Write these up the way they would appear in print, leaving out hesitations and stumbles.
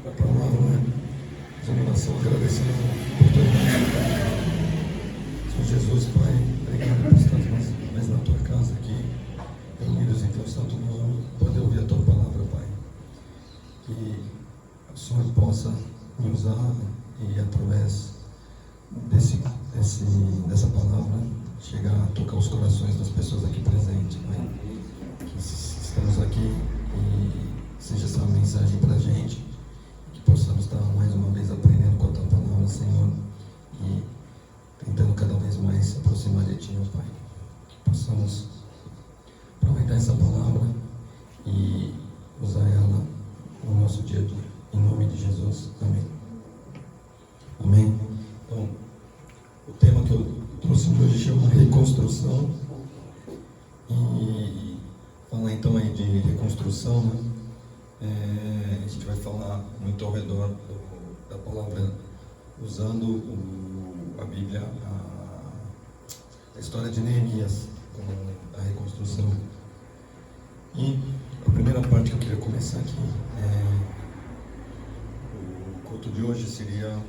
a palavra, né? Fazendo oração, agradecendo a oportunidade. Senhor Jesus, Pai, obrigado por estar mais na tua casa aqui, reunidos em teu santo nome, poder ouvir a tua palavra, Pai. Que o Senhor possa me usar e através dessa palavra chegar a tocar os corações das pessoas aqui presentes, Pai. Que estamos aqui e seja essa mensagem para a gente, que possamos estar mais uma vez aprendendo com a tua palavra, Senhor, e tentando cada vez mais se aproximar de ti, meu Pai. Que possamos aproveitar essa palavra e usar ela no nosso dia a dia. Em nome de Jesus. Amém. Amém. Então, o tema que eu trouxe hoje chama reconstrução. E falar então aí de reconstrução, né? A gente vai falar muito ao redor da palavra, usando a Bíblia, a história de Neemias como a reconstrução. E a primeira parte que eu queria começar aqui, o culto de hoje seria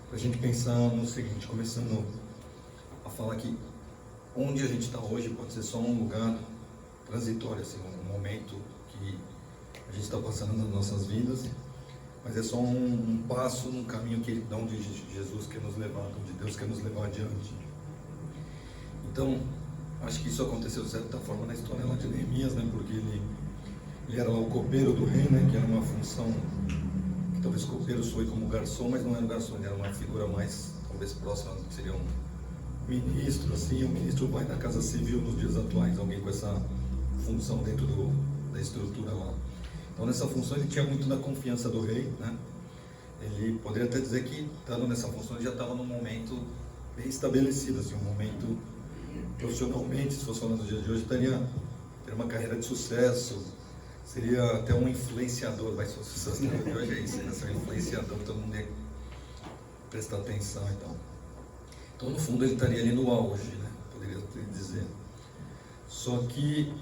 para a gente pensar no seguinte, começando a falar que onde a gente está hoje pode ser só um lugar transitório, assim, um momento que a gente está passando nas nossas vidas, mas é só um passo no caminho de onde Jesus quer nos levar, onde Deus quer nos levar adiante. Então, acho que isso aconteceu de certa forma na história lá de Neemias, né? Porque ele era lá o copeiro do rei, né? Que era uma função que talvez copeiro soe como garçom, mas não era um garçom, ele era uma figura mais, talvez próxima, que seria um ministro, assim. O ministro vai na casa civil nos dias atuais, alguém com essa função dentro da estrutura lá. Então, nessa função ele tinha muito da confiança do rei, né? Ele poderia até dizer que, estando nessa função, ele já estava num momento bem estabelecido, assim, um momento profissionalmente, se fosse falando do dia de hoje, teria uma carreira de sucesso, seria até um influenciador, vai ser o sucesso de hoje é isso, né? Ser um influenciador, todo mundo ia prestar atenção e tal. Então, no fundo, ele estaria ali no auge, né? Poderia dizer. Só que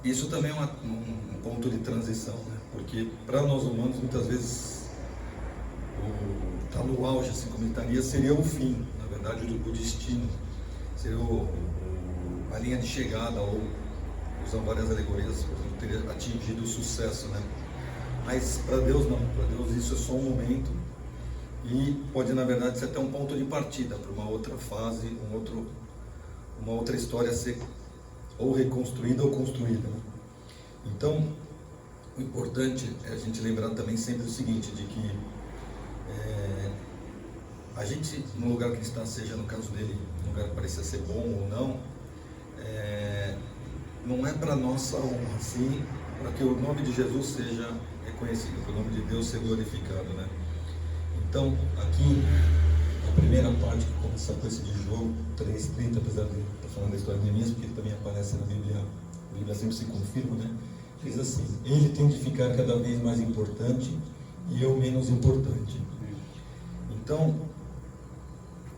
isso também é um ponto de transição, né? Porque para nós humanos, muitas vezes, estar no auge, assim como ele estaria, seria o fim, na verdade, o destino. Seria a linha de chegada, ou usando várias alegorias, por exemplo, teria atingido o sucesso, né? Mas para Deus não, para Deus isso é só um momento e pode, na verdade, ser até um ponto de partida para uma outra fase, uma outra história a ser ou reconstruída ou construída, né? Então, o importante é a gente lembrar também sempre o seguinte, de que a gente, no lugar que está, seja no caso dele, um lugar que pareça ser bom ou não, não é para nossa honra, sim, para que o nome de Jesus seja reconhecido, para o nome de Deus ser glorificado, né? Então, aqui, a primeira parte que começa com esse de João 3,30, apesar de estar falando da história de Neemias, porque ele também aparece na Bíblia, a Bíblia sempre se confirma, né? Diz assim: ele tem de ficar cada vez mais importante e eu menos importante. Então,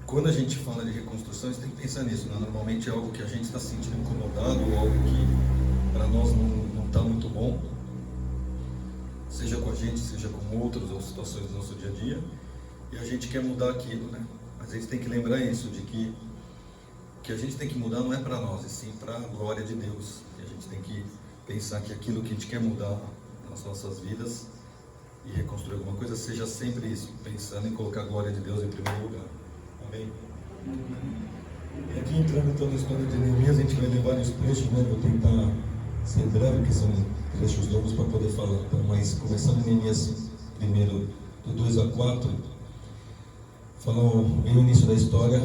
quando a gente fala de reconstrução, a gente tem que pensar nisso, né? Normalmente é algo que a gente está se sentindo incomodado, ou algo que para nós não está muito bom, seja com a gente, seja com outros, ou situações do nosso dia a dia, e a gente quer mudar aquilo, né? Mas a gente tem que lembrar isso, de que o que a gente tem que mudar não é para nós, e sim para a glória de Deus. E a gente tem que pensar que aquilo que a gente quer mudar nas nossas vidas e reconstruir alguma coisa, seja sempre isso, pensando em colocar a glória de Deus em primeiro lugar. Amém? E aqui entrando então na história de Neemias, a gente vai ler vários trechos, né? Vou tentar ser breve, porque são trechos longos para poder falar. Então, mas começando em Neemias primeiro, do 2 a 4, falam bem o início da história,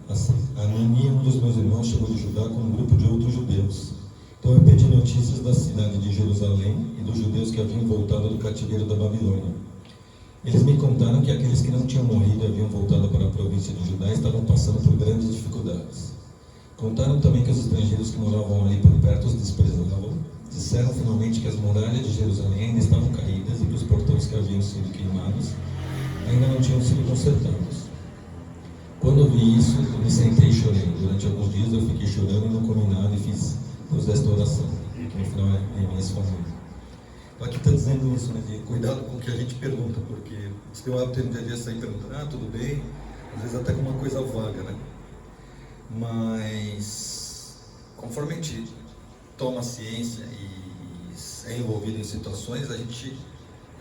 assim: Anani, um dos meus irmãos, chegou de Judá com um grupo de outros judeus. Então eu pedi notícias da cidade de Jerusalém e dos judeus que haviam voltado do cativeiro da Babilônia. Eles me contaram que aqueles que não tinham morrido e haviam voltado para a província de Judá estavam passando por grandes dificuldades. Contaram também que os estrangeiros que moravam ali por perto os desprezavam. Disseram finalmente que as muralhas de Jerusalém ainda estavam caídas e que os portões que haviam sido queimados ainda não tinham sido consertados. Quando eu vi isso, eu me sentei e chorei. Durante alguns dias eu fiquei chorando e não comi nada e fiz Deus desta oração, que no final é Neemias falando. Então aqui está dizendo isso, né, de cuidado com o que a gente pergunta, porque se tem o hábito no dia a dia sair perguntando, tudo bem, às vezes até com uma coisa vaga, né? Mas conforme a gente toma ciência e é envolvido em situações, a gente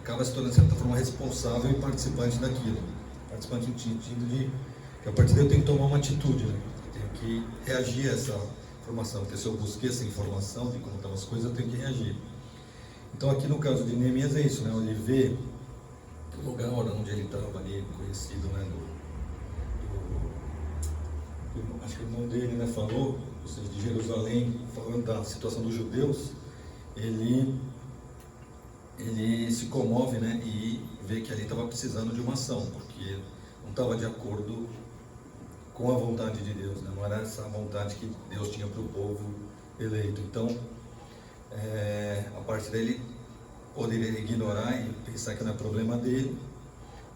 acaba se tornando de certa forma responsável e participante daquilo. Participante no sentido de que a partir daí eu tenho que tomar uma atitude, né? Eu tenho que reagir a essa informação, porque se eu busquei essa informação de como estão as coisas, eu tenho que reagir. Então aqui no caso de Neemias é isso, né? Ele vê que o lugar onde ele estava ali, conhecido, né? Acho que o irmão dele, né, falou, ou seja, de Jerusalém, falando da situação dos judeus, ele se comove, né, e vê que ali estava precisando de uma ação, porque não estava de acordo com a vontade de Deus, né? Não era essa vontade que Deus tinha para o povo eleito. Então, a partir dele, poderia ignorar e pensar que não é problema dele,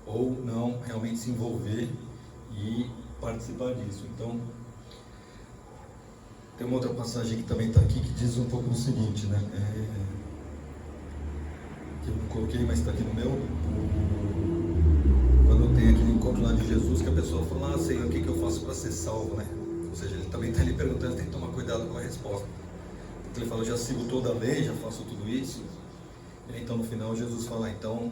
ou não realmente se envolver e participar disso. Então, tem uma outra passagem que também está aqui que diz um pouco o seguinte, né? Que eu não coloquei, mas está aqui no meu. Quando tem aquele encontro lá de Jesus, que a pessoa fala, Senhor, o que eu faço para ser salvo, né? Ou seja, ele também está ali perguntando, tem que tomar cuidado com a resposta. Porque ele fala, eu já sigo toda a lei, já faço tudo isso. E então no final Jesus fala, então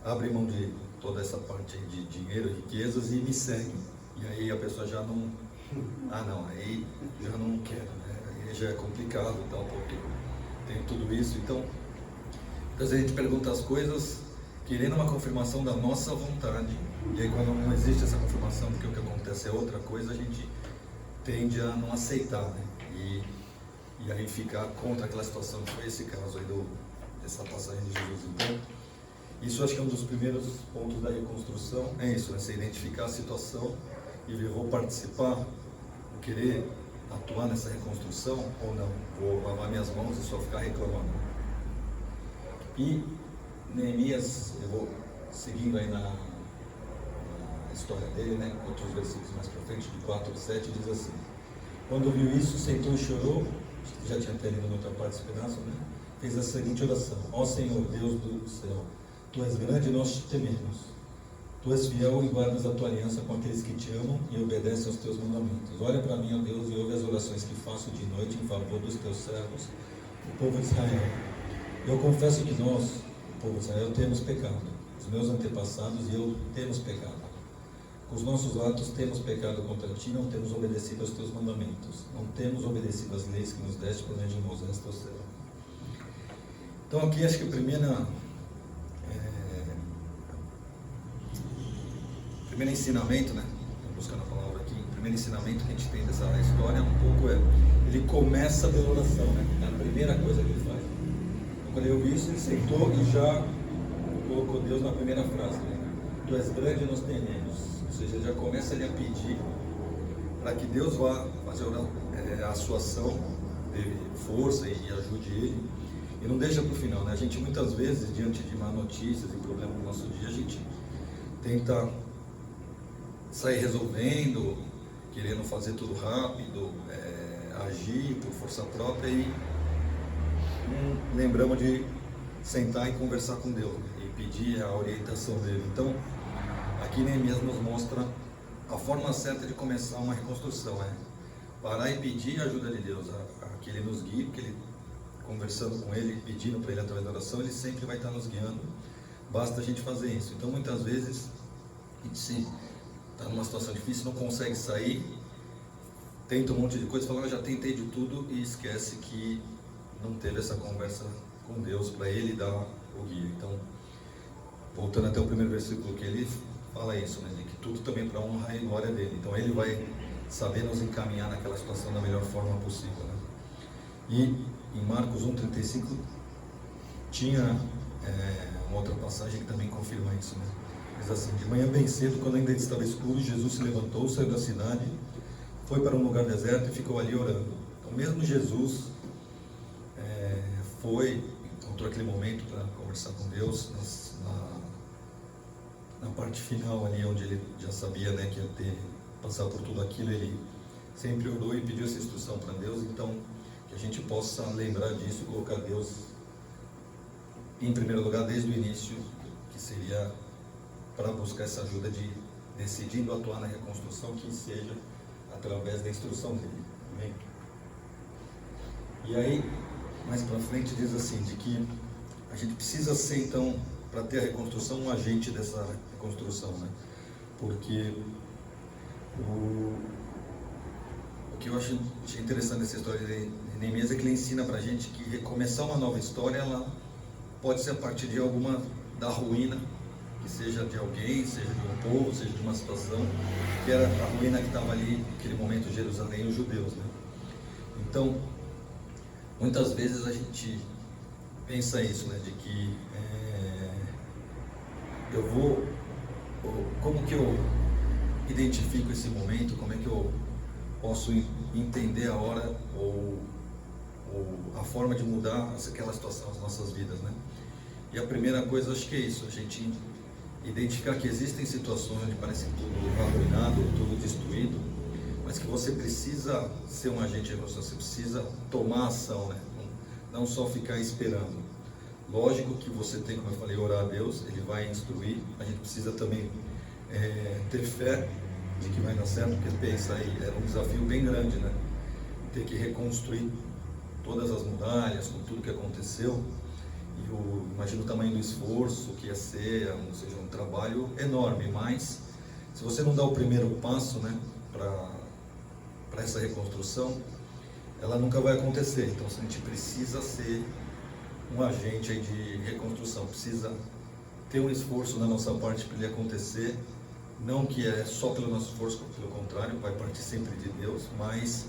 abre mão de toda essa parte de dinheiro, riquezas e me segue. E aí a pessoa já não, não, aí já não quero, né? Aí já é complicado e tal, porque tem tudo isso. Então, às vezes a gente pergunta as coisas querendo uma confirmação da nossa vontade, e aí quando não existe essa confirmação, porque o que acontece é outra coisa, a gente tende a não aceitar, né? E aí ficar contra aquela situação, que foi esse caso aí dessa passagem de Jesus. Então, isso acho que é um dos primeiros pontos da reconstrução, é isso, né? Você identificar a situação e ver, vou participar, vou querer atuar nessa reconstrução ou não, vou lavar minhas mãos e só ficar reclamando. E Neemias, eu vou seguindo aí na história dele, né? Outros versículos mais para frente, de 4 a 7, diz assim: quando viu isso, sentou e chorou, já tinha até lido na outra parte desse pedaço, né? Fez a seguinte oração: ó Senhor, Deus do céu, Tu és grande e nós te tememos. Tu és fiel e guardas a Tua aliança com aqueles que te amam e obedecem aos Teus mandamentos. Olha para mim, ó Deus, e ouve as orações que faço de noite em favor dos Teus servos, o povo de Israel. Eu confesso que nós, o povo de Israel, temos pecado. Os meus antepassados e eu temos pecado. Com os nossos atos temos pecado contra Ti, não temos obedecido aos Teus mandamentos. Não temos obedecido às leis que nos deste por meio de Moisés, Teu servo. Então aqui acho que o primeiro ensinamento, né? Buscando a palavra aqui, o primeiro ensinamento que a gente tem dessa história um pouco ele começa pela oração, né? É a primeira coisa que ele faz. Então, quando ele ouviu isso, ele sentou e já colocou Deus na primeira frase, né? Tu és grande e nós tememos. Ou seja, ele já começa ali a pedir para que Deus vá fazer a sua ação, dê força e ajude ele. E não deixa para o final, né? A gente muitas vezes, diante de má notícias e problemas no nosso dia, a gente tenta sair resolvendo, querendo fazer tudo rápido, agir por força própria e não lembramos de sentar e conversar com Deus, né? E pedir a orientação dele. Então, aqui Neemias nos mostra a forma certa de começar uma reconstrução, parar e pedir a ajuda de Deus, a que Ele nos guie, porque Ele, conversando com Ele, pedindo para Ele através da oração, Ele sempre vai estar nos guiando, basta a gente fazer isso. Então muitas vezes a gente se está numa situação difícil, não consegue sair, tenta um monte de coisa, fala, já tentei de tudo, e esquece que não teve essa conversa com Deus para Ele dar o guia. Então, voltando até o primeiro versículo, que ele fala isso, né, de que tudo também para honra e glória dele. Então Ele vai saber nos encaminhar naquela situação da melhor forma possível, né? E em Marcos 1,35 tinha uma outra passagem que também confirma isso, né? Diz assim: de manhã bem cedo, quando ainda estava escuro, Jesus se levantou, saiu da cidade, foi para um lugar deserto e ficou ali orando. Então mesmo Jesus encontrou aquele momento para conversar com Deus, na parte final ali, onde ele já sabia, né, que ia passar por tudo aquilo, ele sempre orou e pediu essa instrução para Deus. Então, que a gente possa lembrar disso e colocar Deus em primeiro lugar, desde o início, que seria para buscar essa ajuda de decidindo atuar na reconstrução, que seja através da instrução dele. Amém? E aí, mais para frente, diz assim, de que a gente precisa ser, então, para ter a reconstrução, um agente dessa reconstrução, né? Porque o que eu achei interessante nessa história de Neemias é que ele ensina para a gente que recomeçar uma nova história, ela pode ser a partir de da ruína, que seja de alguém, seja de um povo, seja de uma situação, que era a ruína que estava ali, naquele momento, em Jerusalém, os judeus, né? Então, muitas vezes a gente pensa isso, né? De que como que eu identifico esse momento, como é que eu posso entender a hora ou a forma de mudar aquela situação nas nossas vidas, né? E a primeira coisa, acho que é isso, a gente identificar que existem situações onde parece tudo arruinado, tudo destruído, mas que você precisa ser um agente de reconstrução, você precisa tomar ação, né? Não só ficar esperando. Lógico que você tem, como eu falei, orar a Deus, Ele vai instruir, a gente precisa também ter fé de que vai dar certo, porque pensa aí, é um desafio bem grande, né? Ter que reconstruir todas as muralhas, com tudo que aconteceu, e imagina o tamanho do esforço que ia ser, ou seja, um trabalho enorme, mas se você não dá o primeiro passo, né, para essa reconstrução, ela nunca vai acontecer. Então a gente precisa ser um agente aí de reconstrução, precisa ter um esforço da nossa parte para ele acontecer, não que é só pelo nosso esforço, pelo contrário, vai partir sempre de Deus, mas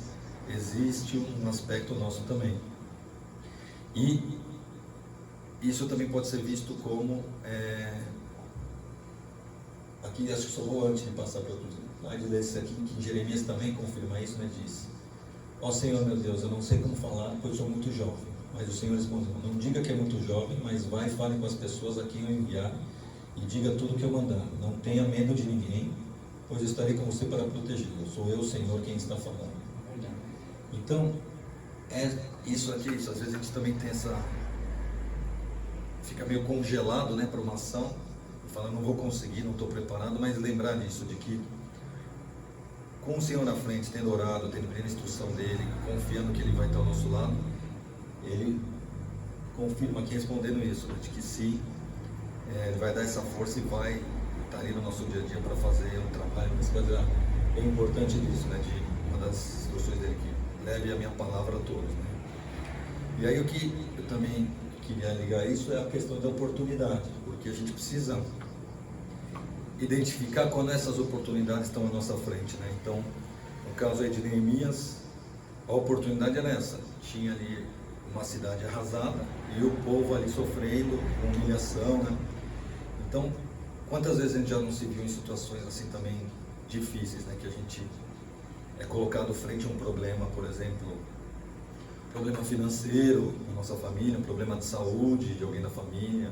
existe um aspecto nosso também. E isso também pode ser visto como, aqui acho que só vou antes de passar para outros slides desse aqui, que Jeremias também confirma isso, né? Diz: ó Senhor meu Deus, eu não sei como falar, pois sou muito jovem. Mas o Senhor respondeu: não diga que é muito jovem, mas vai e fale com as pessoas a quem eu enviar e diga tudo o que eu mandar. Não tenha medo de ninguém, pois estarei com você para protegê-lo. Sou eu, Senhor, quem está falando. Então, isso aqui, às vezes a gente também tem fica meio congelado, né, para uma ação, e fala, não vou conseguir, não estou preparado, mas lembrar disso, de que com o Senhor na frente, tendo orado, tendo pedido a instrução dele, confiando que Ele vai estar ao nosso lado, Ele confirma aqui respondendo isso, né, de que sim, Ele vai dar essa força e vai estar ali no nosso dia a dia para fazer um trabalho. Mas coisa bem importante disso, né, de uma das instruções dele, que leve a minha palavra a todos, né. E aí o que eu também queria ligar isso é a questão da oportunidade, porque a gente precisa identificar quando essas oportunidades estão à nossa frente, né? Então, no caso aí de Neemias, a oportunidade era essa: tinha ali uma cidade arrasada e o povo ali sofrendo com humilhação, né? Então, quantas vezes a gente já não se viu em situações assim também difíceis, né? Que a gente é colocado frente a um problema, por exemplo, problema financeiro na nossa família, um problema de saúde de alguém da família,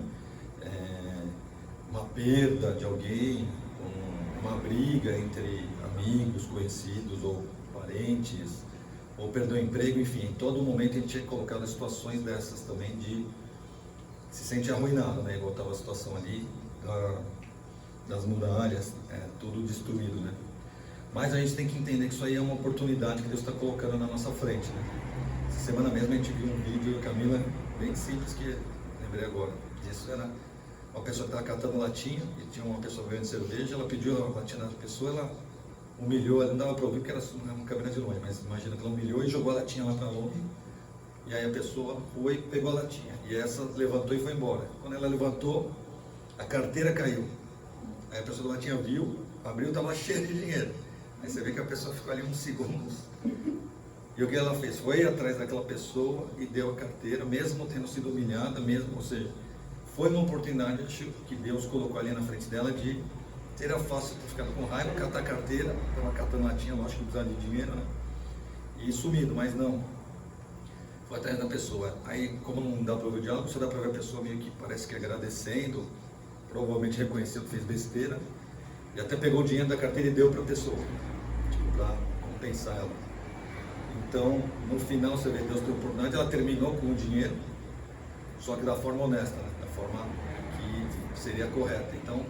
uma perda de alguém, uma briga entre amigos, conhecidos ou parentes, ou perder o emprego, enfim, em todo momento a gente é colocado em situações dessas também de se sente arruinado, né? Igual estava a situação ali das muralhas, tudo destruído, né? Mas a gente tem que entender que isso aí é uma oportunidade que Deus está colocando na nossa frente, né? Essa semana mesmo a gente viu um vídeo, Camila, bem simples, que lembrei agora disso. Era uma pessoa que estava catando latinha, e tinha uma pessoa bebendo cerveja, ela pediu a latinha da pessoa, ela humilhou, ela não dava para ouvir porque era uma câmera de longe, mas imagina que ela humilhou e jogou a latinha lá para longe, e aí a pessoa foi e pegou a latinha, e essa levantou e foi embora. Quando ela levantou, a carteira caiu, aí a pessoa da latinha viu, abriu, estava cheia de dinheiro. Aí você vê que a pessoa ficou ali uns segundos. E o que ela fez? Foi atrás daquela pessoa e deu a carteira, mesmo tendo sido humilhada, ou seja, foi uma oportunidade que Deus colocou ali na frente dela de ter a fácil de ficar com raiva, catar a carteira, estava catando latinha, lógico que precisava de dinheiro, né? E sumido, mas não. Foi atrás da pessoa. Aí, como não dá para ouvir o diálogo, só dá para ver a pessoa meio que parece que agradecendo, provavelmente reconheceu que fez besteira, e até pegou o dinheiro da carteira e deu para a pessoa, tipo, para compensar ela. Então, no final, você vê, Deus deu oportunidade, ela terminou com o dinheiro, só que da forma honesta, né? Da forma que seria correta. Então,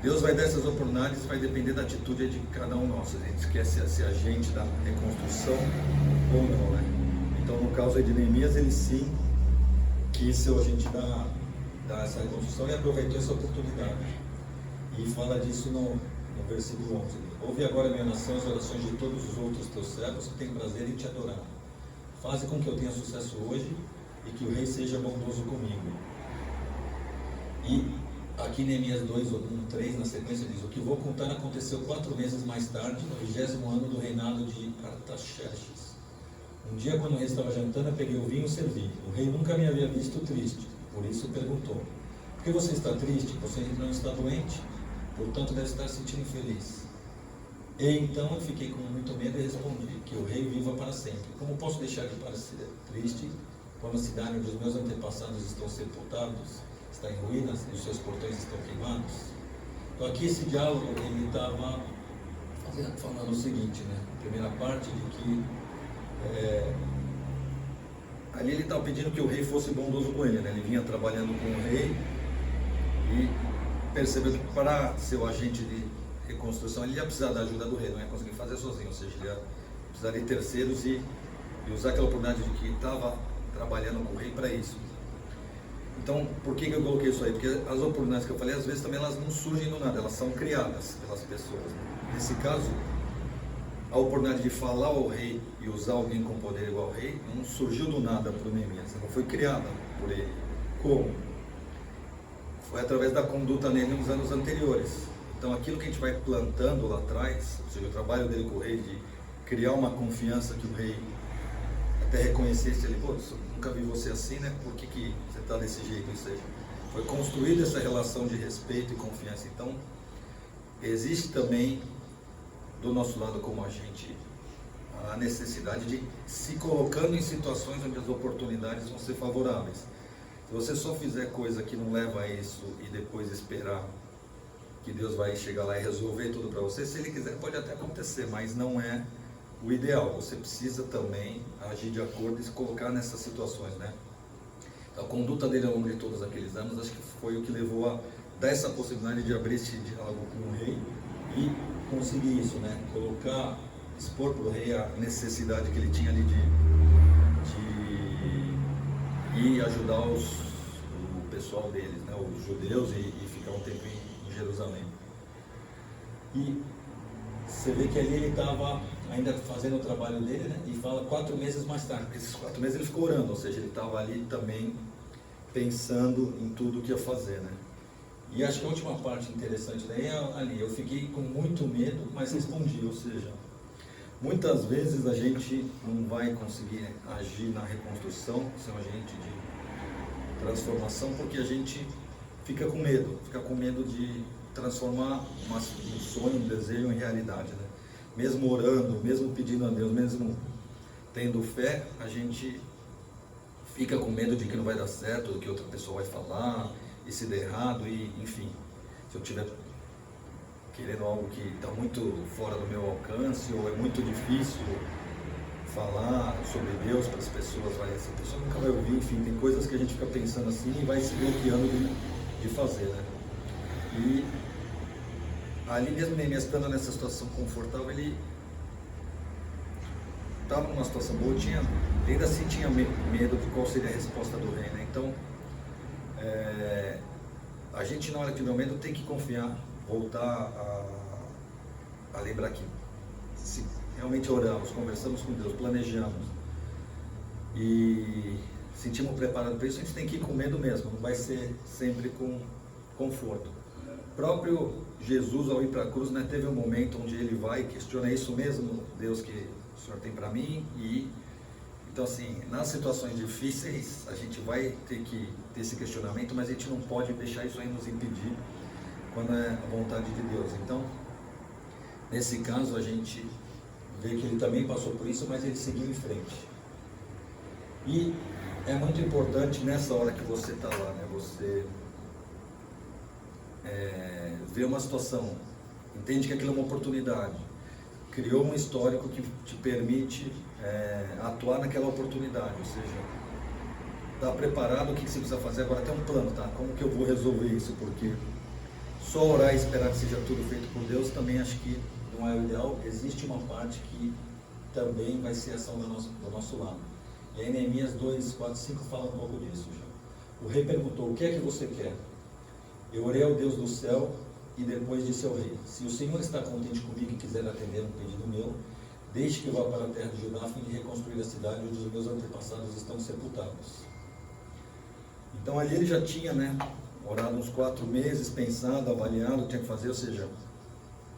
Deus vai dar essas oportunidades, vai depender da atitude de cada um nosso. A gente quer ser agente da reconstrução ou não, né? Então, no caso aí de Neemias, ele sim quis ser o agente da essa reconstrução e aproveitou essa oportunidade. E fala disso no versículo 11. Ouve agora, minha nação, as orações de todos os outros teus servos que têm prazer em te adorar. Faze com que eu tenha sucesso hoje e que o rei seja bondoso comigo. E aqui Neemias 2, 1, 3, na sequência diz: o que vou contar aconteceu 4 meses mais tarde, no 20º ano do reinado de Artaxerxes. Um dia, quando o rei estava jantando, eu peguei o vinho e servi. O rei nunca me havia visto triste, por isso perguntou: por que você está triste? Você não está doente? Portanto, deve estar sentindo feliz. E então eu fiquei com muito medo e respondi: que o rei viva para sempre. Como posso deixar de parecer triste quando a cidade onde os meus antepassados estão sepultados está em ruínas e os seus portões estão queimados? Então aqui esse diálogo ele estava falando o seguinte, né? A primeira parte de que ali ele estava pedindo que o rei fosse bondoso com ele, né? Ele vinha trabalhando com o rei e percebeu que para ser o agente de reconstrução ele ia precisar da ajuda do rei, não ia conseguir fazer sozinho, ou seja, ele ia precisar de terceiros e usar aquela oportunidade de que estava trabalhando com o rei para isso. Então, por que eu coloquei isso aí? Porque as oportunidades que eu falei, às vezes também elas não surgem do nada, elas são criadas pelas pessoas, né? Nesse caso, a oportunidade de falar ao rei e usar alguém com poder igual ao rei não surgiu do nada para o Neemias, não foi criada por ele. Como? Foi através da conduta nele nos anos anteriores. Então aquilo que a gente vai plantando lá atrás, ou seja, o trabalho dele com o rei de criar uma confiança que o rei até reconhecesse ele: pô, eu nunca vi você assim, né? Por que você está desse jeito? Ou seja, foi construída essa relação de respeito e confiança. Então, existe também do nosso lado como agente a necessidade de se colocando em situações onde as oportunidades vão ser favoráveis. Se você só fizer coisa que não leva a isso e depois esperar que Deus vai chegar lá e resolver tudo para você, se Ele quiser pode até acontecer, mas não é o ideal. Você precisa também agir de acordo e se colocar nessas situações, né? Então, a conduta dele ao longo de todos aqueles anos, acho que foi o que levou a dar essa possibilidade de abrir esse diálogo com o rei e conseguir isso, né? Expor para o rei a necessidade que ele tinha ali de ir ajudar o pessoal deles, né? Os judeus, e ficar um tempo em Jerusalém. E você vê que ali ele estava ainda fazendo o trabalho dele, né? E fala 4 meses mais tarde, porque esses 4 meses ele ficou orando, ou seja, ele estava ali também pensando em tudo o que ia fazer, né? E acho que a última parte interessante daí é ali: eu fiquei com muito medo, mas respondi. Ou seja, muitas vezes a gente não vai conseguir agir na reconstrução, ser um agente de transformação, porque a gente fica com medo de transformar um sonho, um desejo em realidade, né? Mesmo orando, mesmo pedindo a Deus, mesmo tendo fé, a gente fica com medo de que não vai dar certo, do que outra pessoa vai falar, e se der errado, e enfim, se eu estiver querendo algo que está muito fora do meu alcance, ou é muito difícil falar sobre Deus para as pessoas, essa pessoa nunca vai ouvir, enfim, tem coisas que a gente fica pensando assim e vai se bloqueando de fazer, né? E ali mesmo, Neemias estando nessa situação confortável, ele estava numa situação boa, ainda assim tinha medo de qual seria a resposta do rei, né? Então, a gente, na hora que tiver medo, tem que confiar, voltar a lembrar que se realmente oramos, conversamos com Deus, planejamos e sentimos preparados para isso, a gente tem que ir com medo mesmo, não vai ser sempre com conforto. O próprio Jesus, ao ir para a cruz, né, teve um momento onde ele vai e questiona: isso mesmo, Deus, que o Senhor tem para mim? Então, assim, nas situações difíceis, a gente vai ter que ter esse questionamento, mas a gente não pode deixar isso aí nos impedir quando é a vontade de Deus. Então, nesse caso, a gente vê que ele também passou por isso, mas ele seguiu em frente. E é muito importante nessa hora que você está lá, né? Você vê uma situação, entende que aquilo é uma oportunidade, criou um histórico que te permite atuar naquela oportunidade, ou seja, está preparado, o que você precisa fazer, agora tem um plano, tá? Como que eu vou resolver isso? Porque só orar e esperar que seja tudo feito por Deus, também acho que não é o ideal. Existe uma parte que também vai ser ação do nosso lado. E aí Neemias 2, 4, 5 fala um pouco disso já. O rei perguntou, o que é que você quer? Eu orei ao Deus do céu e depois disse ao rei, se o Senhor está contente comigo e quiser atender um pedido meu, deixe que eu vá para a terra de Judá a fim de reconstruir a cidade onde os meus antepassados estão sepultados. Então ali ele já tinha, orado uns 4 meses, pensado, avaliado o que tinha que fazer, ou seja,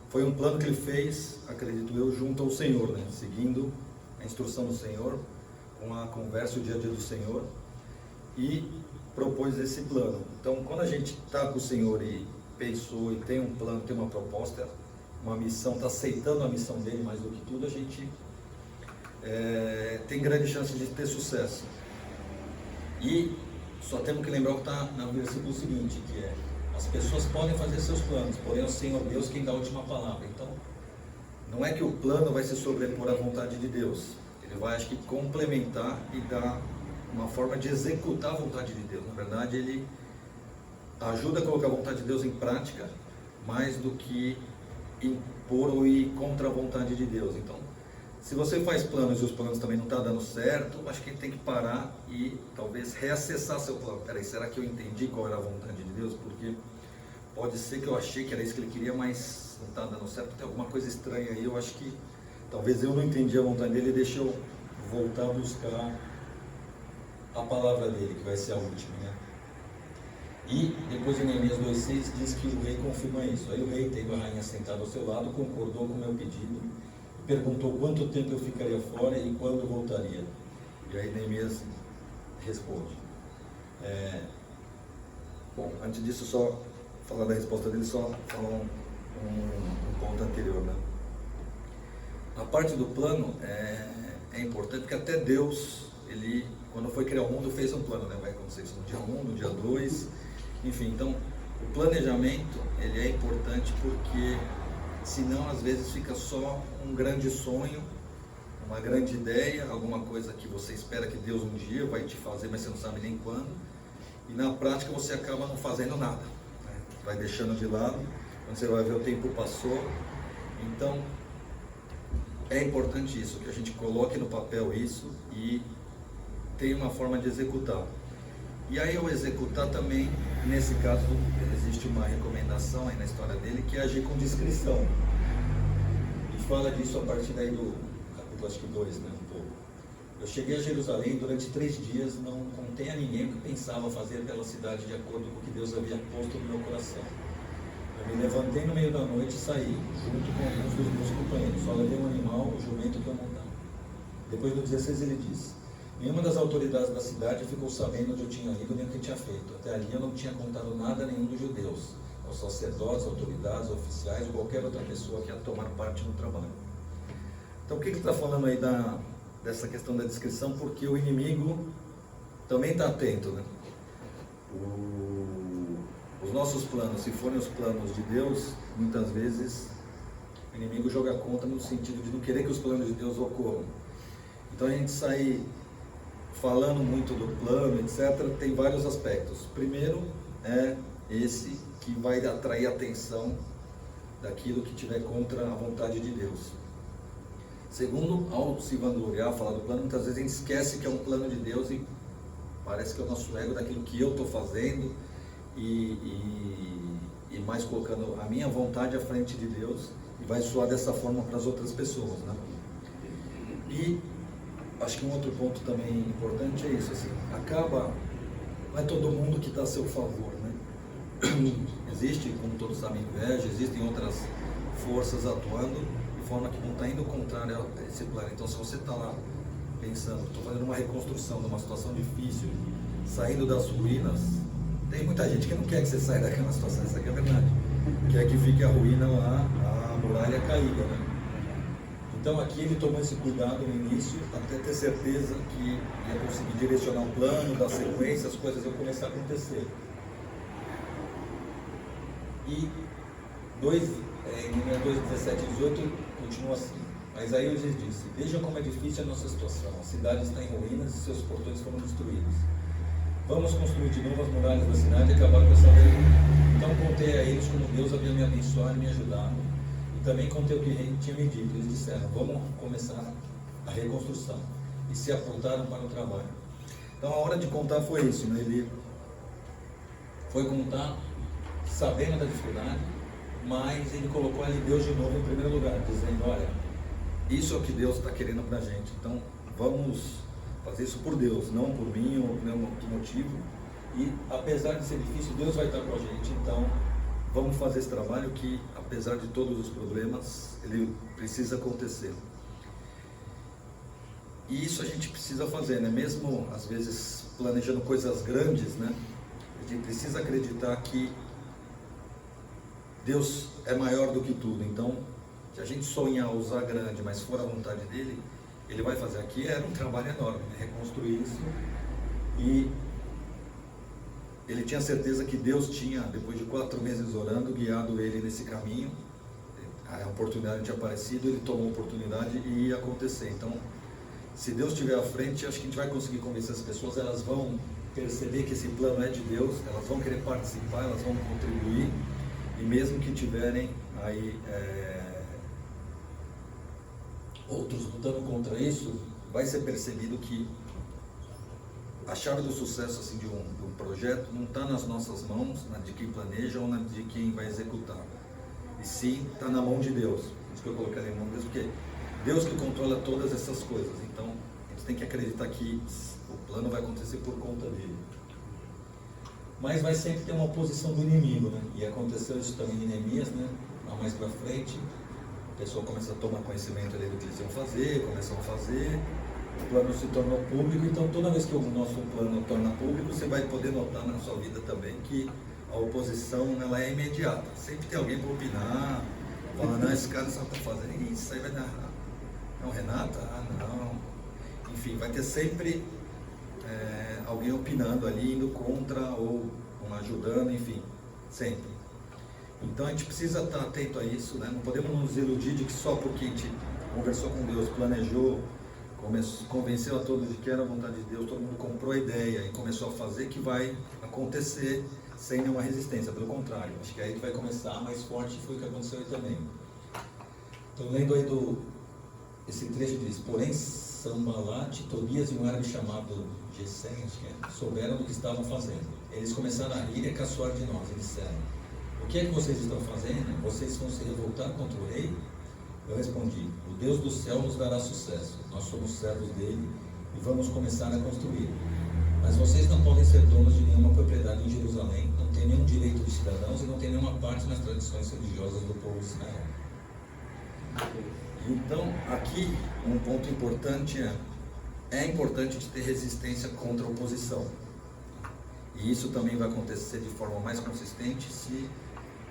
foi um plano que ele fez, acredito eu, junto ao Senhor, seguindo a instrução do Senhor, com a conversa, o dia a dia do Senhor, e propôs esse plano. Então, quando a gente está com o Senhor e pensou, e tem um plano, tem uma proposta, uma missão, está aceitando a missão dele mais do que tudo, a gente tem grande chance de ter sucesso. E só temos que lembrar o que está no versículo seguinte, que é: as pessoas podem fazer seus planos, porém é o Senhor Deus quem dá a última palavra. Então, não é que o plano vai se sobrepor à vontade de Deus. Ele vai, acho que, complementar e dar uma forma de executar a vontade de Deus. Na verdade, ele ajuda a colocar a vontade de Deus em prática, mais do que impor ou ir contra a vontade de Deus. Então, se você faz planos e os planos também não estão dando certo, acho que tem que parar e talvez reacessar seu plano. Peraí, será que eu entendi qual era a vontade de Deus? Porque pode ser que eu achei que era isso que ele queria, mas não está dando certo, tem alguma coisa estranha aí. Eu acho que talvez eu não entendi a vontade dele e deixe eu voltar a buscar a palavra dele, que vai ser a última, E depois em Neemias 2,6 diz que o rei confirma isso. Aí o rei, tendo a rainha sentada ao seu lado, concordou com o meu pedido e perguntou quanto tempo eu ficaria fora e quando voltaria. E aí Neemias responde. Bom, antes disso, só falar da resposta dele, só falar um ponto anterior, A parte do plano é importante, porque até Deus, ele, quando foi criar o mundo, fez um plano, Vai acontecer isso no dia 1, no dia 2, enfim. Então, o planejamento, ele é importante porque, senão, às vezes, fica só um grande sonho, uma grande ideia, alguma coisa que você espera que Deus um dia vai te fazer, mas você não sabe nem quando, e na prática você acaba não fazendo nada, vai deixando de lado, quando você vai ver o tempo passou. Então, é importante isso, que a gente coloque no papel isso e tenha uma forma de executar. E aí, ao executar também, nesse caso, existe uma recomendação aí na história dele, que é agir com discrição. E fala disso a partir daí do capítulo, acho que 2, um pouco. Eu cheguei a Jerusalém e durante 3 dias não contei a ninguém o que pensava fazer pela cidade de acordo com o que Deus havia posto no meu coração. Eu me levantei no meio da noite e saí, junto com alguns dos meus companheiros. Só levei um animal, o jumento que eu montava. Depois do 16 ele disse: nenhuma das autoridades da cidade ficou sabendo onde eu tinha ido nem o que tinha feito. Até ali eu não tinha contado nada a nenhum dos judeus, aos sacerdotes, autoridades, oficiais ou qualquer outra pessoa que ia tomar parte no trabalho. Então, o que ele está falando aí dessa questão da descrição? Porque o inimigo também está atento, Os nossos planos, se forem os planos de Deus, muitas vezes o inimigo joga contra no sentido de não querer que os planos de Deus ocorram. Então, a gente sair falando muito do plano, etc., tem vários aspectos. Primeiro é esse que vai atrair a atenção daquilo que tiver contra a vontade de Deus. Segundo, ao se vangloriar, falar do plano, muitas vezes a gente esquece que é um plano de Deus e parece que é o nosso ego daquilo que eu estou fazendo e mais colocando a minha vontade à frente de Deus, e vai soar dessa forma para as outras pessoas, E acho que um outro ponto também importante é isso, não é todo mundo que está a seu favor, Existe, como todos sabem, inveja, existem outras forças atuando de forma que não está indo contrário a esse plano. Então, se você está lá pensando, estou fazendo uma reconstrução de uma situação difícil, saindo das ruínas, tem muita gente que não quer que você saia daquela situação, isso aqui é verdade, quer que fique a ruína lá, a muralha caída, Então aqui ele tomou esse cuidado no início, até ter certeza que ia conseguir direcionar o plano, dar sequência, as coisas iam começar a acontecer. E em Neemias 2, 17 e 18 continua assim: mas aí Deus disse: vejam como é difícil a nossa situação, a cidade está em ruínas e seus portões foram destruídos. Vamos construir de novo as muralhas da cidade e acabar com essa vergonha. Então contei a eles como Deus havia me abençoado e me ajudado. E também contei o que o rei tinha me dito. Eles disseram, vamos começar a reconstrução. E se apontaram para o trabalho. Então a hora de contar foi isso, né? Ele foi contar sabendo da dificuldade, mas ele colocou ali Deus de novo em primeiro lugar, dizendo, olha, isso é o que Deus está querendo para a gente. Então vamos fazer isso por Deus, não por mim ou por nenhum outro motivo. E apesar de ser difícil, Deus vai estar com a gente. Então vamos fazer esse trabalho que, apesar de todos os problemas, ele precisa acontecer. E isso a gente precisa fazer, né? Mesmo às vezes planejando coisas grandes, né? A gente precisa acreditar que Deus é maior do que tudo. Então, se a gente sonhar usar grande, mas for a vontade dele, ele vai fazer. Aqui era um trabalho enorme, né? Reconstruir isso. E ele tinha certeza que Deus tinha, depois de 4 meses orando, guiado ele nesse caminho. A oportunidade tinha aparecido, ele tomou a oportunidade e ia acontecer. Então, se Deus estiver à frente, acho que a gente vai conseguir convencer as pessoas. Elas vão perceber que esse plano é de Deus, elas vão querer participar, elas vão contribuir. E mesmo que tiverem aí outros lutando contra isso, vai ser percebido que a chave do sucesso assim, de um projeto não está nas nossas mãos, na de quem planeja ou na de quem vai executar. E sim, está na mão de Deus. Por isso que eu coloquei na mão de Deus, porque Deus que controla todas essas coisas. Então, a gente tem que acreditar que o plano vai acontecer por conta dele. Mas vai sempre ter uma oposição do inimigo, né? E aconteceu isso também em Neemias, né? Lá mais para frente, a pessoa começa a tomar conhecimento ali do que eles iam fazer, começam a fazer, o plano se tornou público. Então toda vez que o nosso plano torna público, você vai poder notar na sua vida também que a oposição ela é imediata. Sempre tem alguém para opinar, falando, não, esse cara só está fazendo isso aí vai dar errado. Não, Renata? Ah, não. Enfim, vai ter sempre alguém opinando ali, indo contra ou ajudando, enfim, sempre. Então a gente precisa estar atento a isso, né? Não podemos nos iludir de que só porque a gente conversou com Deus, planejou, convenceu a todos de que era a vontade de Deus, todo mundo comprou a ideia e começou a fazer, que vai acontecer sem nenhuma resistência. Pelo contrário, acho que aí que vai começar mais forte, foi o que aconteceu aí também. Então, lendo aí esse trecho diz, porém Sambalat, Tobias e um árabe chamado Gesem, souberam do que estavam fazendo. Eles começaram a rir e a caçoar de nós. Eles disseram, o que é que vocês estão fazendo? Vocês vão se revoltar contra o rei? Eu respondi, o Deus do céu nos dará sucesso. Nós somos servos dele e vamos começar a construir. Mas vocês não podem ser donos de nenhuma propriedade em Jerusalém, não têm nenhum direito de cidadãos e não têm nenhuma parte nas tradições religiosas do povo de Israel. Então, aqui, um ponto importante é importante ter resistência contra a oposição. E isso também vai acontecer de forma mais consistente se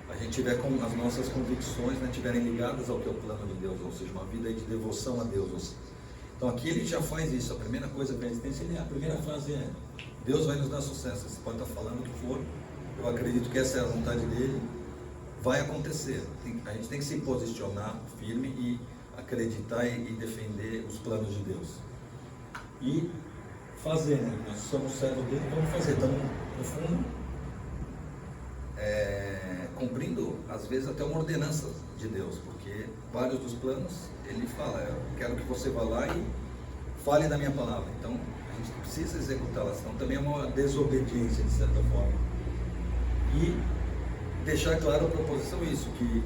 a gente tiver com as nossas convicções, né, estiverem ligadas ao que é o plano de Deus, ou seja, uma vida de devoção a Deus. Então aqui ele já faz isso. A primeira coisa para a resistência, a primeira frase é, Deus vai nos dar sucesso. Você pode estar falando o que for, eu acredito que essa é a vontade dele, vai acontecer. A gente tem que se posicionar firme e acreditar e defender os planos de Deus. E fazer, né? Nós somos servos dele, vamos fazer. Estamos, no fundo, cumprindo, às vezes, até uma ordenança de Deus, porque vários dos planos, ele fala, eu quero que você vá lá e fale da minha palavra. Então, a gente precisa executá-las. Então, também é uma desobediência, de certa forma. E deixar claro para a oposição isso, que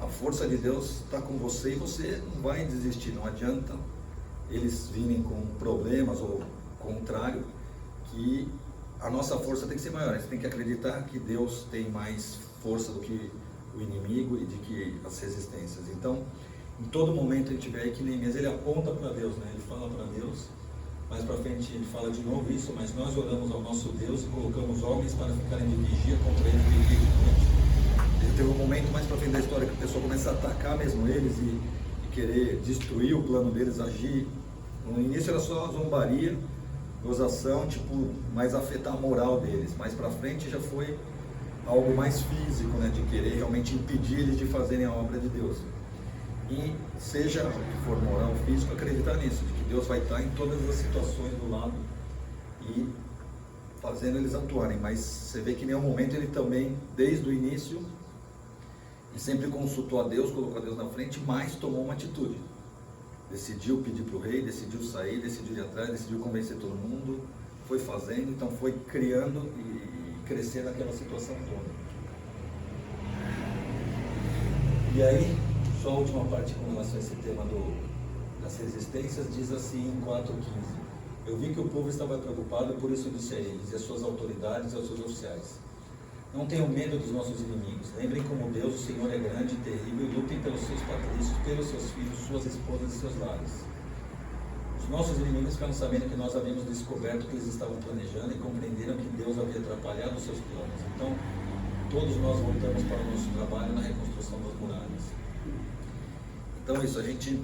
a força de Deus está com você e você não vai desistir. Não adianta eles virem com problemas ou contrário, que a nossa força tem que ser maior. A gente tem que acreditar que Deus tem mais força do que o inimigo e de que as resistências. Então, em todo momento a gente vê aí que Neemias, ele aponta para Deus, né? Ele fala para Deus, mais para frente ele fala de novo isso, mas nós oramos ao nosso Deus e colocamos homens para ficarem de vigia contra ele de dia e de noite. Ele teve um momento mais para frente da história que o pessoal começa a atacar mesmo eles e querer destruir o plano deles, agir. No início era só zombaria, gozação, tipo, mais afetar a moral deles. Mais para frente já foi algo mais físico, né, de querer realmente impedir eles de fazerem a obra de Deus. E seja o que for moral ou físico, acreditar nisso, de que Deus vai estar em todas as situações do lado e fazendo eles atuarem, mas você vê que em nenhum momento ele também, desde o início, ele sempre consultou a Deus, colocou a Deus na frente, mas tomou uma atitude. Decidiu pedir para o rei, decidiu sair, decidiu ir atrás, decidiu convencer todo mundo, foi fazendo, então foi criando e crescendo aquela situação toda. E aí, só a última parte com relação a esse tema das resistências, diz assim em 4:15. Eu vi que o povo estava preocupado, por isso disse a eles, e às suas autoridades e aos seus oficiais: não tenham medo dos nossos inimigos. Lembrem como Deus, o Senhor, é grande e terrível, e lutem pelos seus patrícios, pelos seus filhos, suas esposas e seus lares. Os nossos inimigos ficaram sabendo que nós havíamos descoberto o que eles estavam planejando e compreenderam que Deus havia atrapalhado os seus planos. Então, todos nós voltamos para o nosso trabalho na reconstrução das muralhas. Então, isso, a gente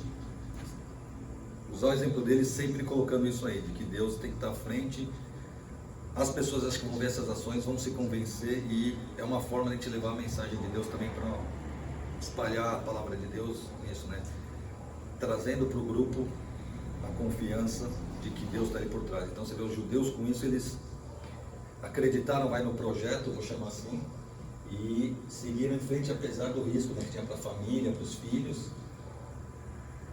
usar o exemplo deles sempre colocando isso aí, de que Deus tem que estar à frente. As pessoas acho que vão ver essas ações, vão se convencer, e é uma forma de a gente levar a mensagem de Deus também para espalhar a palavra de Deus nisso, né? Trazendo para o grupo a confiança de que Deus está ali por trás. Então você vê os judeus com isso, eles acreditaram, vai no projeto, vou chamar assim, e seguiram em frente apesar do risco, né, que tinha para a família, para os filhos.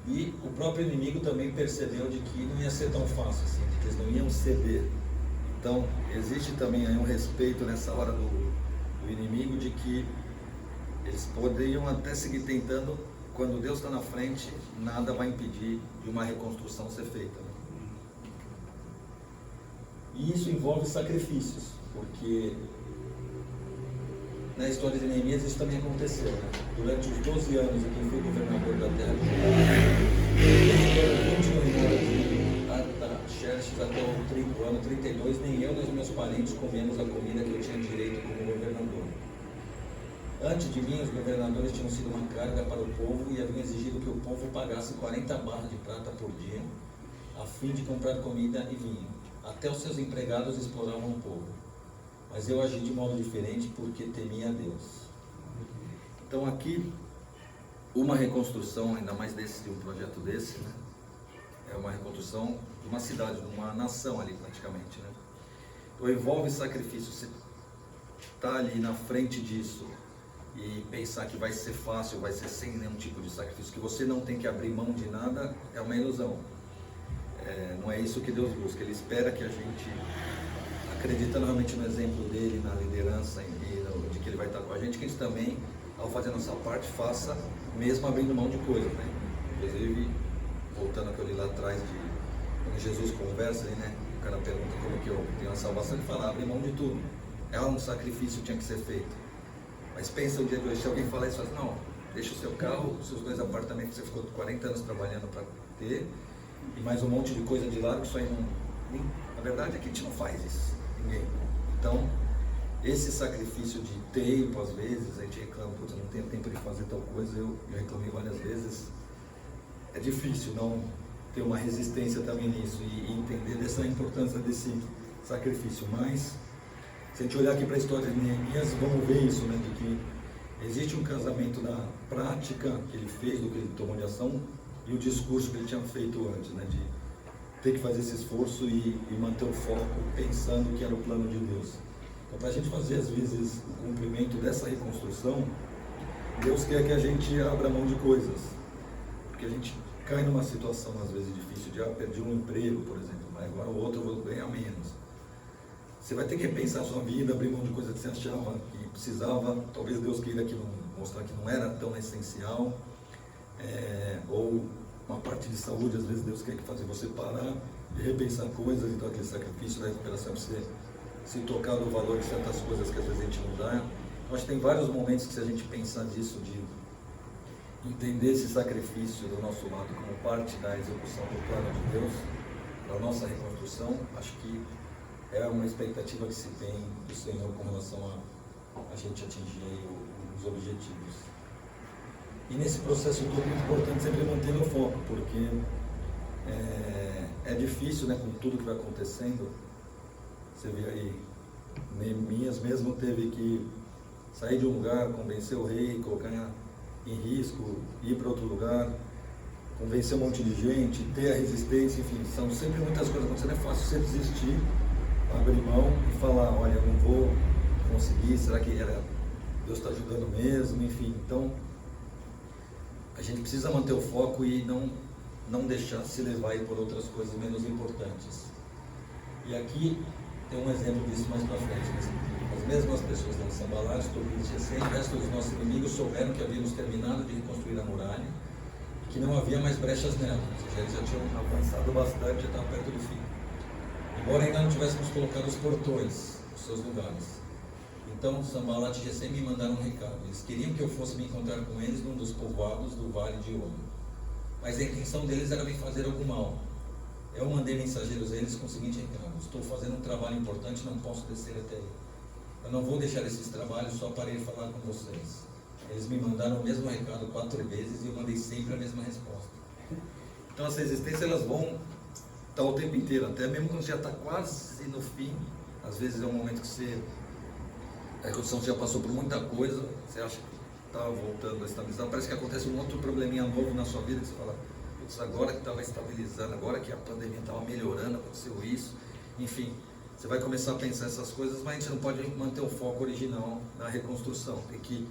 E o próprio inimigo também percebeu de que não ia ser tão fácil assim, de que eles não iam ceder. Então, existe também aí um respeito nessa hora do inimigo, de que eles poderiam até seguir tentando. Quando Deus está na frente, nada vai impedir de uma reconstrução ser feita. E isso envolve sacrifícios, porque na história de Neemias isso também aconteceu, né? Durante os 12 anos em que foi governador da terra de Judá, de Artaxerxes até o ano 32, nem eu nem os meus parentes comemos a comida que eu tinha direito como governador. Antes de mim, os governadores tinham sido uma carga para o povo e haviam exigido que o povo pagasse 40 barras de prata por dia, a fim de comprar comida e vinho. Até os seus empregados exploravam o povo. Mas eu agi de modo diferente porque temia a Deus. Então aqui, uma reconstrução, ainda mais de um projeto desse, né? É uma reconstrução de uma cidade, de uma nação ali praticamente, né? Então envolve sacrifício. Você está ali na frente disso e pensar que vai ser fácil, vai ser sem nenhum tipo de sacrifício, que você não tem que abrir mão de nada, é uma ilusão. Não é isso que Deus busca. Ele espera que a gente, acreditando realmente no exemplo dele, na liderança e de que ele vai estar com a gente, que a gente também, ao fazer a nossa parte, faça mesmo abrindo mão de coisas, né? Inclusive, voltando ao que eu li lá atrás, quando Jesus conversa ali, né? O cara pergunta como que eu tenho a salvação, ele fala, abre mão de tudo. É um sacrifício que tinha que ser feito. Mas pensa o dia de hoje, se alguém falar isso, fala, não, deixa o seu carro, os seus 2 apartamentos que você ficou 40 anos trabalhando para ter, e mais um monte de coisa de lado, que isso aí não... A verdade é que a gente não faz isso, ninguém. Então, esse sacrifício de tempo, às vezes, a gente reclama, putz, eu não tenho tempo de fazer tal coisa, eu reclamei várias vezes. É difícil não ter uma resistência também nisso e entender dessa importância desse sacrifício. Mas, se a gente olhar aqui para a história de Neemias, vamos ver isso, né, de que existe um casamento da prática que ele fez, do que ele tomou de ação, e o discurso que ele tinha feito antes, né, de ter que fazer esse esforço e manter o foco pensando que era o plano de Deus. Então, para a gente fazer, às vezes, o cumprimento dessa reconstrução, Deus quer que a gente abra mão de coisas, porque a gente cai numa situação, às vezes, difícil, de perdi um emprego, por exemplo, mas agora o outro eu vou ganhar menos. Você vai ter que repensar a sua vida, abrir mão de coisas que você achava que precisava, talvez Deus queira mostrar que não era tão essencial, ou uma parte de saúde, às vezes Deus quer fazer você parar e repensar coisas, então aquele sacrifício da recuperação para você se tocar do valor de certas coisas que às vezes a gente não dá. Eu acho que tem vários momentos que, se a gente pensar disso, de entender esse sacrifício do nosso lado como parte da execução do plano de Deus, para a nossa reconstrução, acho que é uma expectativa que se tem do Senhor com relação a gente atingir aí os objetivos. E nesse processo todo é muito importante sempre manter o foco, porque é difícil, né, com tudo que vai acontecendo. Você vê aí, Neemias mesmo teve que sair de um lugar, convencer o rei, colocar em risco, ir para outro lugar, convencer um monte de gente, ter a resistência, enfim, são sempre muitas coisas acontecendo. É fácil você desistir abrir mão e falar, olha, eu não vou conseguir, será que Deus está ajudando mesmo, enfim. Então, a gente precisa manter o foco e não deixar se levar aí por outras coisas menos importantes. E aqui tem um exemplo disso mais para frente. As mesmas pessoas da Sanballat, Tobias e Gesem, o resto dos nossos inimigos souberam que havíamos terminado de reconstruir a muralha e que não havia mais brechas nela, ou seja, eles já tinham avançado bastante, já estavam perto do fim. Embora ainda não tivéssemos colocado os portões nos seus lugares. Então, Sanballat e Gesem me mandaram um recado. Eles queriam que eu fosse me encontrar com eles num dos povoados do Vale de Ono. Mas a intenção deles era me fazer algum mal. Eu mandei mensageiros a eles com o seguinte recado: estou fazendo um trabalho importante, não posso descer até aí. Eu não vou deixar esses trabalhos só para ir falar com vocês. Eles me mandaram o mesmo recado 4 vezes e eu mandei sempre a mesma resposta. Então, as resistências, elas vão estar o tempo inteiro, até mesmo quando já está quase no fim. Às vezes é um momento que a reconstrução já passou por muita coisa, você acha que está voltando a estabilizar, parece que acontece um outro probleminha novo na sua vida, que você fala, putz, agora que estava estabilizando, agora que a pandemia estava melhorando, aconteceu isso, enfim, você vai começar a pensar essas coisas, mas a gente não pode manter o foco original na reconstrução, tem que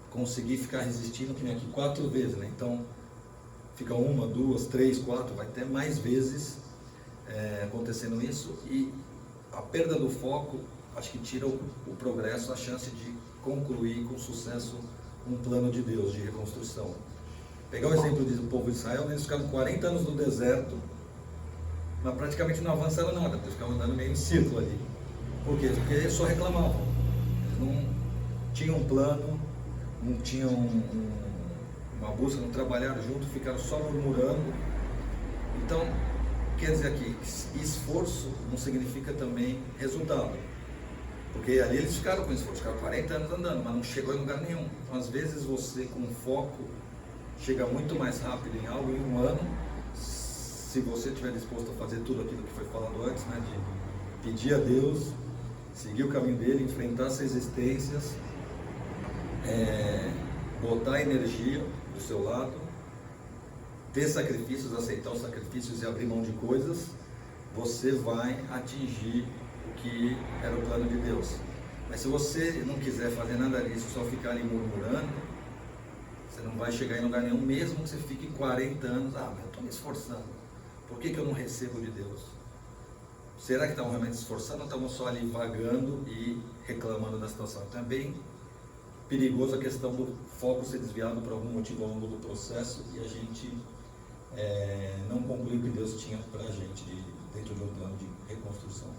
conseguir ficar resistindo, que nem aqui 4 vezes, né? Então fica 1, 2, 3, 4, vai ter mais vezes acontecendo isso, e a perda do foco acho que tira o progresso, a chance de concluir com sucesso um plano de Deus de reconstrução. Pegar o exemplo do povo de Israel, eles ficaram 40 anos no deserto, mas praticamente não avançaram nada, eles ficavam andando meio em círculo ali. Por quê? Porque eles só reclamavam, eles não tinham um plano, não tinham uma busca, não trabalharam junto, ficaram só murmurando. Então, quer dizer aqui, esforço não significa também resultado. Porque ali eles ficaram com esforço, ficaram 40 anos andando, mas não chegou em lugar nenhum. Então, às vezes, você com foco chega muito mais rápido em algo em um ano, se você estiver disposto a fazer tudo aquilo que foi falado antes, né, de pedir a Deus, seguir o caminho dele, enfrentar as resistências, botar energia do seu lado, ter sacrifícios, aceitar os sacrifícios e abrir mão de coisas, você vai atingir o que era o plano de Deus. Mas se você não quiser fazer nada disso, só ficar ali murmurando, você não vai chegar em lugar nenhum, mesmo que você fique 40 anos, mas eu estou me esforçando, por que eu não recebo de Deus? Será que estavam realmente se esforçando ou estavam só ali vagando e reclamando da situação? Então é bem perigoso a questão do foco ser desviado por algum motivo ao longo do processo e a gente não concluir o que Deus tinha para a gente dentro de um plano de reconstrução.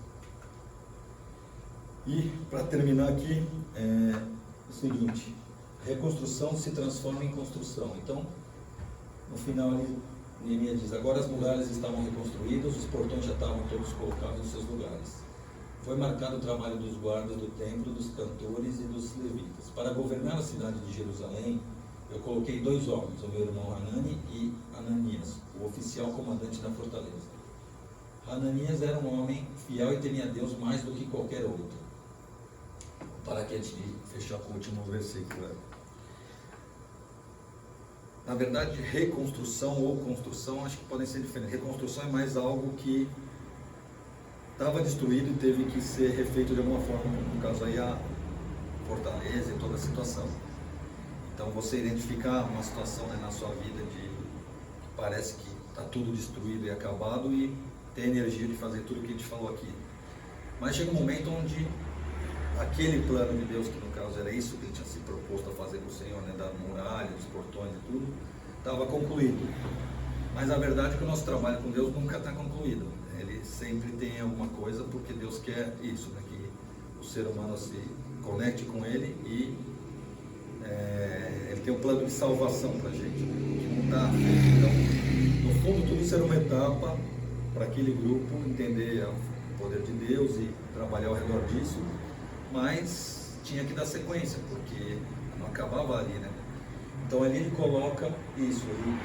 E para terminar aqui, o seguinte: reconstrução se transforma em construção. Então, no final, Neemias diz: agora as muralhas estavam reconstruídas, os portões já estavam todos colocados nos seus lugares. Foi marcado o trabalho dos guardas do templo, dos cantores e dos levitas. Para governar a cidade de Jerusalém, eu coloquei 2 homens, o meu irmão Hanani e Ananias, o oficial comandante da fortaleza. Hananias era um homem fiel e temia a Deus mais do que qualquer outro. Para que a gente fechar com o último versículo. Na verdade, reconstrução ou construção acho que podem ser diferentes. Reconstrução é mais algo que estava destruído e teve que ser refeito de alguma forma, no caso aí a fortaleza e toda a situação. Então você identificar uma situação na sua vida que parece que está tudo destruído e acabado e ter energia de fazer tudo o que a gente falou aqui. Mas chega um momento onde aquele plano de Deus, que no caso era isso que ele tinha se proposto a fazer com o Senhor, né, da muralha, dos portões e tudo, estava concluído. Mas a verdade é que o nosso trabalho com Deus nunca está concluído. Ele sempre tem alguma coisa, porque Deus quer isso, né, que o ser humano se conecte com Ele e Ele tem um plano de salvação para a gente, que não está feito. Então, no fundo, tudo isso era uma etapa para aquele grupo entender o poder de Deus e trabalhar ao redor disso, mas tinha que dar sequência, porque não acabava ali, né? Então ali ele coloca isso, ele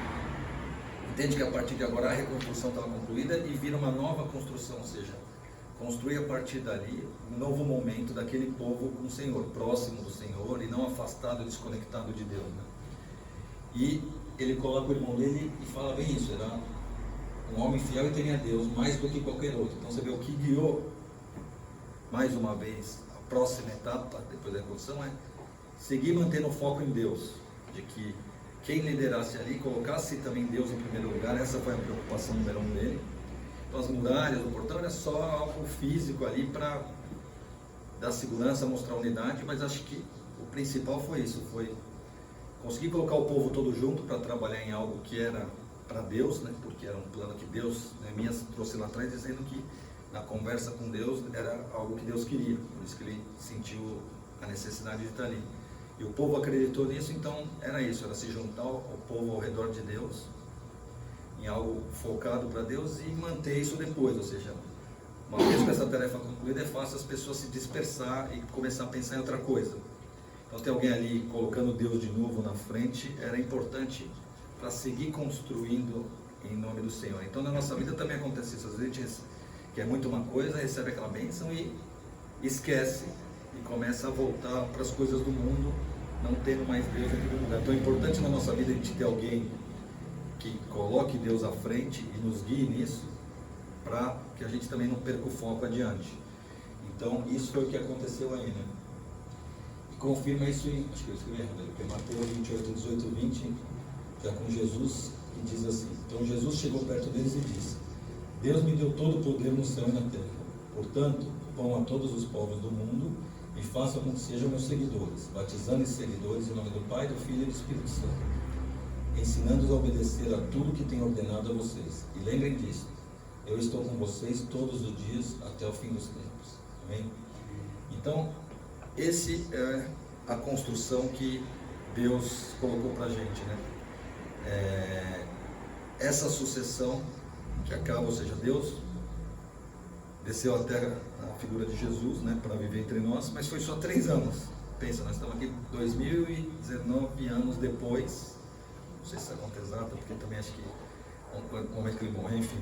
entende que a partir de agora a reconstrução estava concluída e vira uma nova construção, ou seja, construir a partir dali um novo momento daquele povo com o Senhor, próximo do Senhor e não afastado, desconectado de Deus, né? E ele coloca o irmão dele e fala bem isso: era um homem fiel e temia a Deus mais do que qualquer outro. Então você vê o que guiou mais uma vez, a próxima etapa, depois da reconstrução, é seguir mantendo o foco em Deus, de que quem liderasse ali, colocasse também Deus em primeiro lugar. Essa foi a preocupação número 1 dele. Então as muralhas, o portão era só algo físico ali para dar segurança, mostrar unidade, mas acho que o principal foi isso, foi conseguir colocar o povo todo junto para trabalhar em algo que era para Deus, né? Porque era um plano que Deus, Neemias trouxe lá atrás, dizendo que na conversa com Deus era algo que Deus queria, por isso que ele sentiu a necessidade de estar ali. E o povo acreditou nisso, então era isso, era se juntar o povo ao redor de Deus, em algo focado para Deus, e manter isso depois. Ou seja, uma vez com essa tarefa concluída, é fácil as pessoas se dispersar e começar a pensar em outra coisa. Então ter alguém ali colocando Deus de novo na frente era importante para seguir construindo em nome do Senhor. Então na nossa vida também acontece isso, às vezes a gente quer muito uma coisa, recebe aquela bênção e esquece, e começa a voltar para as coisas do mundo, não tendo mais Deus em primeiro lugar. Então é importante na nossa vida a gente ter alguém que coloque Deus à frente e nos guie nisso, para que a gente também não perca o foco adiante. Então isso foi o que aconteceu aí, né? E confirma isso em, acho que eu escrevi errado, porque Mateus 28, 18, 20, já com Jesus, que diz assim: então Jesus chegou perto deles e disse: Deus me deu todo o poder no céu e na terra, portanto, vão a todos os povos do mundo e façam com que sejam meus seguidores, batizando esses seguidores em nome do Pai, do Filho e do Espírito Santo, ensinando-os a obedecer a tudo que tenho ordenado a vocês. E lembrem disso, eu estou com vocês todos os dias até o fim dos tempos. Amém? Então, esse é a construção que Deus colocou para a gente, né? Essa sucessão que acaba, ou seja, Deus desceu à terra na figura de Jesus, né, para viver entre nós, mas foi só 3 anos. Pensa, nós estamos aqui 2019 anos depois, não sei se é a conta exata, porque também acho que no momento que ele morreu, enfim,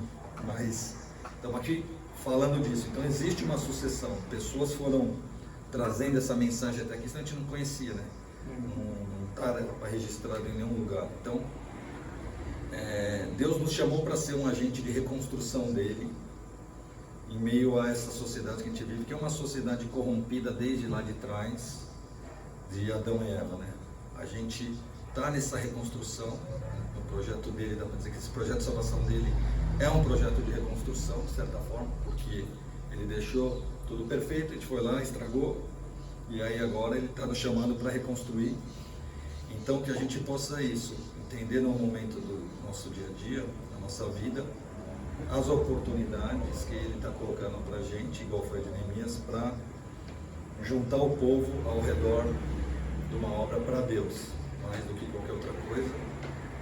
mas estamos aqui falando disso. Então existe uma sucessão, pessoas foram trazendo essa mensagem até aqui, senão a gente não conhecia, né? Não está registrado em nenhum lugar. Então Deus nos chamou para ser um agente de reconstrução dele, em meio a essa sociedade que a gente vive, que é uma sociedade corrompida desde lá de trás, de Adão e Eva, né? A gente está nessa reconstrução, no projeto dele, dá para dizer que esse projeto de salvação dele é um projeto de reconstrução, de certa forma, porque ele deixou tudo perfeito, a gente foi lá, estragou, e aí agora ele está nos chamando para reconstruir. Então que a gente possa isso, entender no momento do nosso dia a dia, na nossa vida, as oportunidades que ele está colocando para a gente, igual foi de Neemias, para juntar o povo ao redor de uma obra para Deus, mais do que qualquer outra coisa,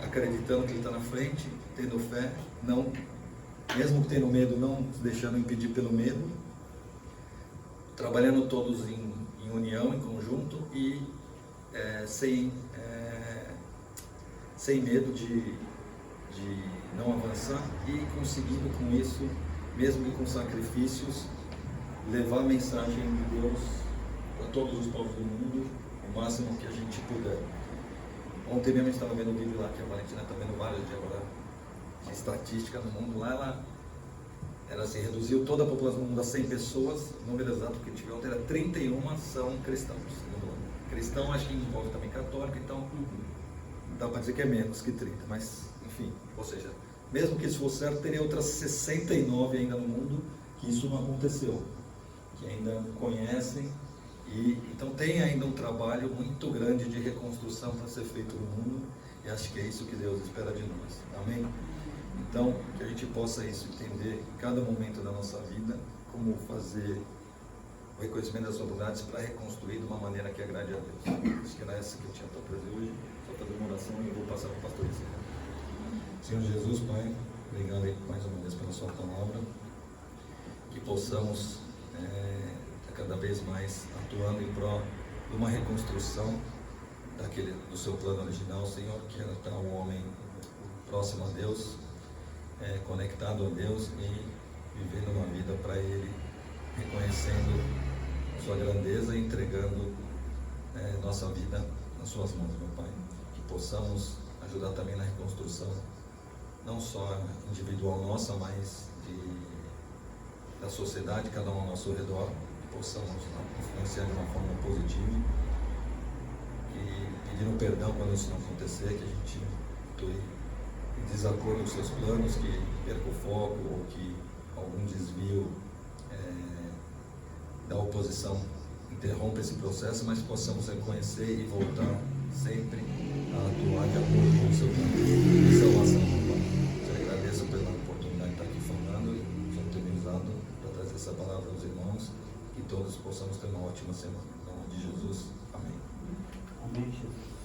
acreditando que ele está na frente, tendo fé, não, mesmo tendo medo, não se deixando impedir pelo medo, trabalhando todos em união, em conjunto e sem medo de não avançar e conseguindo com isso, mesmo que com sacrifícios, levar a mensagem de Deus para todos os povos do mundo, o máximo que a gente puder. Ontem mesmo a gente estava vendo um vídeo lá que a Valentina está vendo vários de agora de estatística no mundo lá, ela era assim, reduziu toda a população do mundo a 100 pessoas, o número exato que tive ontem era 31 são cristãos. Cristão acho que envolve também católico, então dá para dizer que é menos que 30, mas enfim, ou seja, mesmo que isso fosse certo, teria outras 69 ainda no mundo que isso não aconteceu, que ainda conhecem, e então tem ainda um trabalho muito grande de reconstrução para ser feito no mundo, e acho que é isso que Deus espera de nós. Amém? Então, que a gente possa isso, entender em cada momento da nossa vida, como fazer o reconhecimento das oportunidades para reconstruir de uma maneira que agrade a Deus. Acho que era essa que eu tinha para trazer hoje. Só fazer uma oração e eu vou passar para o pastor Isaac. Senhor Jesus, Pai, obrigado aí mais uma vez pela sua palavra, que possamos cada vez mais atuando em prol de uma reconstrução do seu plano original, Senhor, que era estar o homem próximo a Deus, conectado a Deus e vivendo uma vida para Ele, reconhecendo a sua grandeza e entregando nossa vida nas suas mãos, meu Pai. Que possamos ajudar também na reconstrução, não só individual nossa, mas da sociedade, cada um ao nosso redor. possamos influenciar de uma forma positiva e pedindo perdão quando isso não acontecer, que a gente estou em desacordo com os seus planos, que perca o foco ou que algum desvio da oposição interrompa esse processo, mas possamos reconhecer e voltar sempre a atuar de acordo com o seu plano de salvação. Te agradeço pela oportunidade de estar aqui falando e o Senhor ter me usado para trazer essa palavra aos irmãos, que todos possamos ter uma ótima semana. Em nome de Jesus. Amém. Amém, Jesus.